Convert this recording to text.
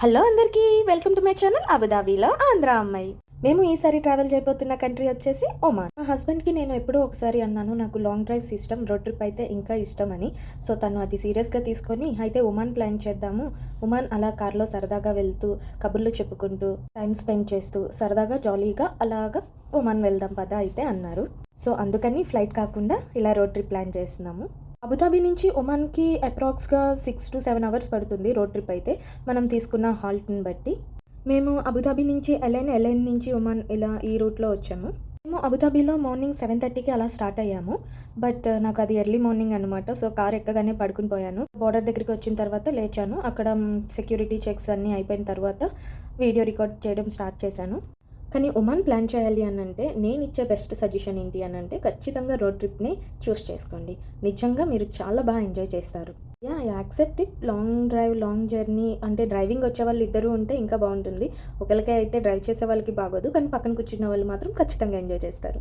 Hello అందరికీ, welcome to my channel అబుదాబీలో ఆంధ్ర అమ్మాయి. మేము ఈసారి ట్రావెల్ చేయబోతున్న కంట్రీ వచ్చేసి ఒమాన్. మా హస్బెండ్కి నేను ఎప్పుడో ఒకసారి అన్నాను, నాకు లాంగ్ డ్రైవ్స్ ఇష్టం, రోడ్ ట్రిప్ అయితే ఇంకా ఇష్టం అని. సో తను అది సీరియస్గా తీసుకొని అయితే ఒమాన్ ప్లాన్ చేద్దాము, ఒమాన్ అలా కార్లో సరదాగా వెళ్తూ కబుర్లు చెప్పుకుంటూ టైం స్పెండ్ చేస్తూ సరదాగా జాలీగా అలాగా ఒమాన్ వెళ్దాం పదా అయితే అన్నారు. సో అందుకని ఫ్లైట్ కాకుండా ఇలా రోడ్ ట్రిప్ ప్లాన్ చేస్తున్నాము. అబుదాబీ నుంచి ఒమాన్కి అప్రాక్స్గా 6 to 7 అవర్స్ పడుతుంది రోడ్ ట్రిప్ అయితే, మనం తీసుకున్న హాల్ట్ని బట్టి. మేము అబుదాబీ నుంచి ఎలైన్ నుంచి ఒమాన్ ఇలా ఈ రూట్లో వచ్చాము. మేము అబుదాబీలో మార్నింగ్ 7:30కి అలా స్టార్ట్ అయ్యాము. బట్ నాకు అది ఎర్లీ మార్నింగ్ అనమాట. సో కార్ ఎక్కగానే పడుకుని పోయాను. బోర్డర్ దగ్గరికి వచ్చిన తర్వాత లేచాను. అక్కడ సెక్యూరిటీ చెక్స్ అన్నీ అయిపోయిన తర్వాత వీడియో రికార్డ్ చేయడం స్టార్ట్ చేశాను. కానీ ఒమాన్ ప్లాన్ చేయాలి అని అంటే నేను ఇచ్చే బెస్ట్ సజెషన్ ఏంటి అని అంటే, ఖచ్చితంగా రోడ్ ట్రిప్ని చూస్ చేసుకోండి. నిజంగా మీరు చాలా బాగా ఎంజాయ్ చేస్తారు. I accept it. Long drive, long journey అంటే డ్రైవింగ్ వచ్చే వాళ్ళు ఇద్దరు ఉంటే ఇంకా బాగుంటుంది. ఒకరికే అయితే డ్రైవ్ చేసే వాళ్ళకి బాగోదు, కానీ పక్కన కూర్చున్న వాళ్ళు మాత్రం ఖచ్చితంగా ఎంజాయ్ చేస్తారు.